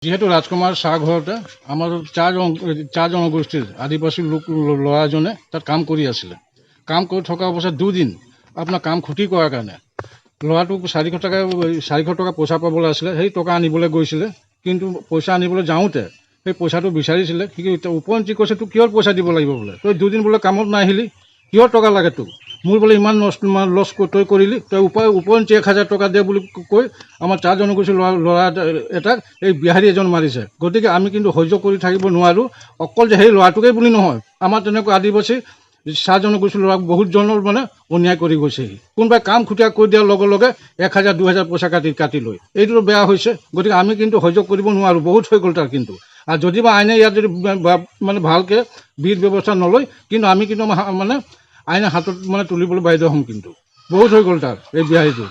যিহেতু ৰাজকুমাৰ চাহ ঘৰতে আমাৰ চাহ জনগোষ্ঠীৰ আদিবাসী লোক ল'ৰা এজনে তাত কাম কৰি আছিলে। কাম কৰি থকা অৱস্থাত দুদিন আপোনাৰ কাম ক্ষতি কৰাৰ কাৰণে ল'ৰাটোক 400 টকা পইচা পাবলৈ আছিলে। সেই টকা আনিবলৈ গৈছিলে, কিন্তু পইচা আনিবলৈ যাওঁতে সেই পইচাটো বিচাৰিছিলে। সি উপৰঞ্চি কৈছে তোক কিহৰ পইচা দিব লাগিব বোলে, তই দুদিন বোলে কামত নাহিলি, কিহৰ টকা লাগে তোক, মোৰ বোলে ইমান লছ তই কৰিলি, তই উপৰঞ্চি 1000 টকা দে বুলি কৈ আমাৰ চাহ জনগোষ্ঠীৰ ল'ৰা এটাক এই বিহাৰী এজন মাৰিছে। গতিকে আমি কিন্তু সহ্য কৰি থাকিব নোৱাৰোঁ। অকল যে সেই ল'ৰাটোকেই বুলি নহয়, আমাৰ তেনেকুৱা আদিবাসী চাহ জনগোষ্ঠীৰ ল'ৰাক বহুতজনৰ মানে অন্যায় কৰি গৈছেহি। কোনোবাই কাম খুটীয়া কৰি দিয়াৰ লগে লগে 1000 2000 পইচা কাটি লৈ, এইটো বেয়া হৈছে। গতিকে আমি কিন্তু সহ্য কৰিব নোৱাৰোঁ, বহুত হৈ গ'ল তাৰ কিন্তু। আৰু যদিবা আইনে ইয়াত যদি মানে ভালকৈ বিধ ব্যৱস্থা নলয়, কিন্তু আমি কিন্তু মানে আইনে হাতত মানে তুলিবলৈ বাধ্য হ'ম। কিন্তু বহুত হৈ গ'ল তাৰ এই বিহাৰীটো।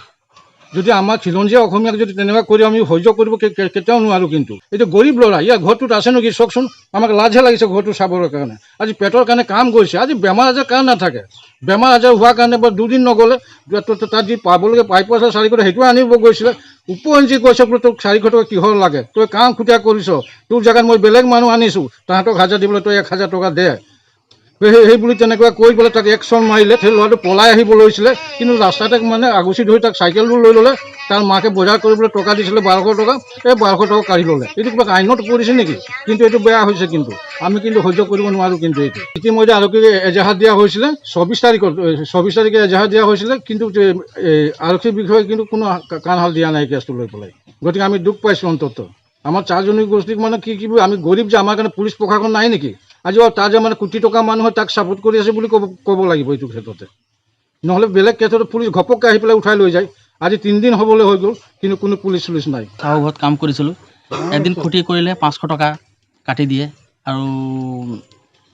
যদি আমাৰ খিলঞ্জীয়া অসমীয়াক যদি তেনেকুৱা কৰি আমি সহ্য কৰিব কেতিয়াও নোৱাৰোঁ। কিন্তু এইটো গৰীব ল'ৰা, ইয়াৰ ঘৰটোত আছে নেকি চাওকচোন। আমাক লাজহে লাগিছে ঘৰটো চাবৰ কাৰণে। আজি পেটৰ কাৰণে কাম কৰিছে, আজি বেমাৰ আজাৰ কাৰণ নাথাকে। বেমাৰ আজাৰ হোৱাৰ কাৰণে বা দুদিন নগ'লে তাত যি পাবলগীয়া পাই পইচা 400 টকা সেইটো আনিব গৈছিলে। উপৰঞ্চি কৈছে বোলে তোক 400 টকা কিহৰ লাগে, তই কাম খুটীয়া কৰিছ, তোৰ জেগাত মই বেলেগ মানুহ আনিছোঁ, তাহাঁতক 1000 দিবলৈ তই 1000 টকা দে। সেই বুলি তেনেকুৱা কৈ পেলাই তাক একশ্যন মাৰিলে। সেই ল'ৰাটো পলাই আহিব লৈছিলে, কিন্তু ৰাস্তাতে মানে আগুচি ধৰি তাক চাইকেলটো লৈ ল'লে। তাৰ মাকে বজাৰ কৰিবলৈ টকা দিছিলে 1200 টকা, এই 1200 টকা কাঢ়ি ল'লে। এইটো কিবা আইনত পৰিছে নেকি? কিন্তু এইটো বেয়া হৈছে। কিন্তু আমি কিন্তু সহ্য কৰিব নোৱাৰোঁ। কিন্তু এইটো ইতিমধ্যে আৰক্ষীক এজাহাৰ দিয়া হৈছিলে 24 তাৰিখে এজাহাৰ দিয়া হৈছিলে, কিন্তু আৰক্ষী বিষয়ে কিন্তু কোনো কাণশাল দিয়া নাই কেছটো লৈ পেলাই। গতিকে আমি দুখ পাইছোঁ অন্ততঃ। আমাৰ চাহ জনগোষ্ঠীক মানে কি আমি গৰীব যে, আমাৰ কাৰণে পুলিচ প্ৰশাসন নাই নেকি? আজি তাৰ যে মানে কোটি টকা মানুহ তাক ছাপোৰ্ট কৰি আছে বুলি ক'ব লাগিব এইটো ক্ষেত্ৰতে। নহ'লে বেলেগ ক্ষেত্ৰত পুলিচ ঘপককৈ আহি পেলাই উঠাই লৈ যায়। আজি 3 দিন হ'বলৈ হৈ গ'ল, কিন্তু কোনো পুলিচ নাই। চাহ ঘৰত কাম কৰিছিলোঁ, এদিন ক্ষতি কৰিলে 500 টকা কাটি দিয়ে। আৰু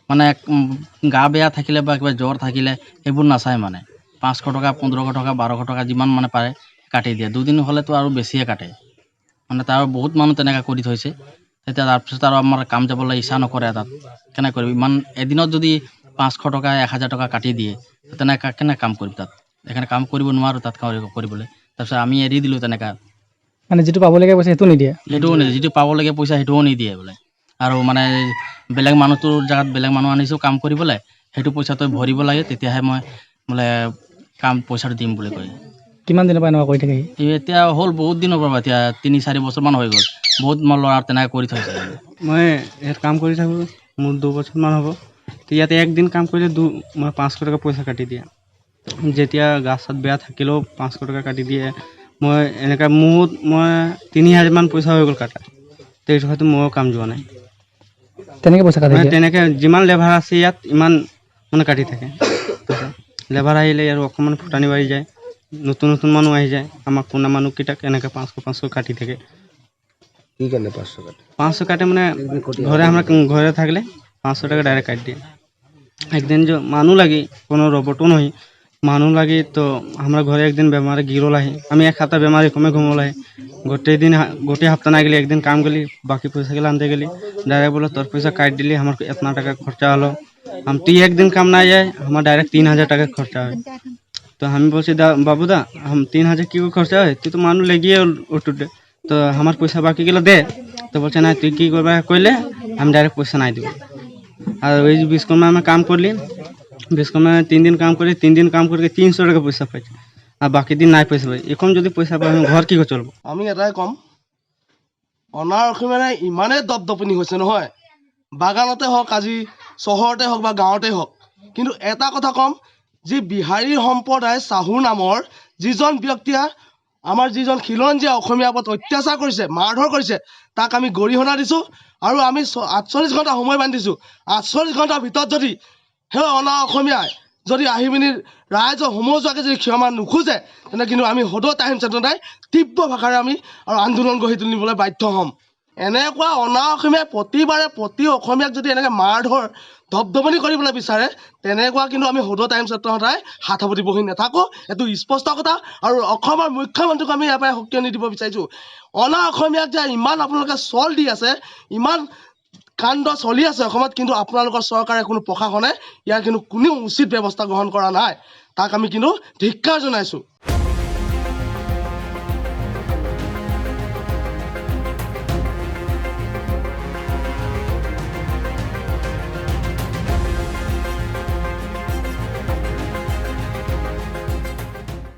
মানে গা বেয়া থাকিলে বা কিবা জ্বৰ থাকিলে সেইবোৰ নাচায়। মানে 500 টকা 1500 টকা 1200 টকা যিমান মানে পাৰে কাটি দিয়ে। দুদিন হ'লেতো আৰু বেছিয়ে কাটে। মানে তাৰ বহুত মানুহ তেনেকৈ কৰি থৈছে। তেতিয়া তাৰপিছত আৰু আমাৰ কাম যাবলৈ ইচ্ছা নকৰে। তাত কেনে কৰিবি, ইমান এদিনত যদি 500 টকা 1000 টকা কাটি দিয়ে, তেনেকৈ কেনে কাম কৰিবি তাত। সেইকাৰণে কাম কৰিব নোৱাৰোঁ তাত কৰিবলৈ। তাৰপিছত আমি এৰি দিলোঁ তেনেকৈ। মানে যিটো পাবলগীয়া পইচা সেইটো নিদিয়ে, যিটো পাবলগীয়া পইচা সেইটোও নিদিয়ে বোলে। আৰু মানে বেলেগ মানুহটোৰ জেগাত বেলেগ মানুহ আনিছোঁ কাম কৰিবলৈ, সেইটো পইচা তই ভৰিব লাগে, তেতিয়াহে মই বোলে পইচাটো দিম বুলি কয়। কিমান দিনৰ পৰা এনেকুৱা কৰি থাকে? এতিয়া হ'ল বহুত দিনৰ পৰা, এতিয়া 3-4 বছৰমান হৈ গ'ল। বহুত ল'ৰা তেনেকৈ কৰি থৈছে। মই ইয়াত কাম কৰি থাকোঁ, মোৰ 2 বছৰমান হ'ব। ইয়াতে একদিন কাম কৰিলে মই 500 টকা পইচা কাটি দিয়ে। যেতিয়া গা চাত বেয়া থাকিলেও 500 টকা কাটি দিয়ে। মই এনেকৈ মই 3000 মান পইচা হৈ গ'ল কাটা। সেইটো হয়তো ময়ো কাম যোৱা নাই। তেনেকৈ পইচা কাটি দিয়ে? তেনেকৈ যিমান লেবাৰ আছে ইয়াত ইমান মানে কাটি থাকে। লেবাৰ আহিলে আৰু অকণমান ফুটানি বাঢ়ি যায়, নতুন মানুহ আহি যায়। আমাৰ পুৰণা মানুহকেইটাক এনেকৈ 500 কাটি থাকে। কি কাৰণে 500 কাটে? 500 কাটে মানে ঘৰে থাকিলে 500 টাকা ডাইরেক্ট काट दिए। एक दिन जो मानू लगी कोनो रोबोटो नहीं मानू लगी, तो हमारे घरे एक दिन बेमार गिरो लाही। हमें एक हफ्ता बेमारी कमे घूमो लाही। गोटे हफ्ता ना गली, एक दिन काम गली, बाकी पैसा के आनते गली। डायरेक्ट बोला तोर पैसा काट दिली, हमारे इतना टका खर्चा हलो। हम तो एक दिन काम ना जाए, हमारे डायरेक्ट 3000 टका खर्चा है। तो हम बोलते बाबूदा हम 3000 की खर्चा है, तू तो मानू लगी उठे, तो हमारे पैसा बाकी गलो दे। तो बोलते ना तु की करबा कइले, हम डायरेक्ट पैसा ना দিব। আর ওই যে বিশ্বকর্মা আমি কাম করলি, বিশ্বকর্মা 3 দিন কাম করি, 3 দিন কাম করে 300 টাকা পয়সা পাইছি। আর বাকি দিন নাই পয়সা পাই। এখন যদি পয়সা পাই আমি ঘর কি করে চলবো? আমি এটাই কম, অনাৰক্ষী মানে ইমানেই দপদপনি হৈছে নহয়, বাগানতে হওক, আজি চহৰতে হওক বা গাঁৱতে হওক। কিন্তু এটা কথা কম, যি বিহাৰী সম্প্ৰদায় চাহু নামৰ যিজন ব্যক্তিয়ে আমাৰ যিজন খিলঞ্জীয়া অসমীয়াৰ ওপৰত অত্যাচাৰ কৰিছে, মাৰধৰ কৰিছে, তাক আমি গৰিহণা দিছোঁ। আৰু আমি 48 ঘণ্টা সময় বান্ধিছোঁ। 48 ঘণ্টাৰ ভিতৰত যদি সেই অনা অসমীয়াই যদি আহি পিনি ৰাইজৰ সমজুৱাকৈ যদি ক্ষমা নোখোজে, তেনে কিন্তু আমি সদৌ টাইম চেতনাই তীব্ৰ ভাষাৰে আমি আৰু আন্দোলন গঢ়ি তুলিবলৈ বাধ্য হ'ম। এনেকুৱা অনা অসমীয়াই প্ৰতিবাৰে প্ৰতি অসমীয়াক যদি এনেকৈ মাৰধৰ দপদপনি কৰিবলৈ বিচাৰে, তেনেকুৱা কিন্তু আমি সদৌ টাইম চেতনাই হাত সাৱটি বহি নাথাকোঁ। এইটো স্পষ্ট কথা। আৰু অসমৰ মুখ্যমন্ত্ৰীক আমি ইয়াৰ পৰাই সক্ৰিয় দিব বিচাৰিছোঁ, অনা অসমীয়াক যে ইমান আপোনালোকে চল দি আছে, ইমান কাণ্ড চলি আছে অসমত, কিন্তু আপোনালোকৰ চৰকাৰে কোনো প্ৰশাসনে ইয়াৰ কিন্তু কোনো উচিত ব্যৱস্থা গ্ৰহণ কৰা নাই। তাক আমি কিন্তু ধিক্কাৰ জনাইছোঁ।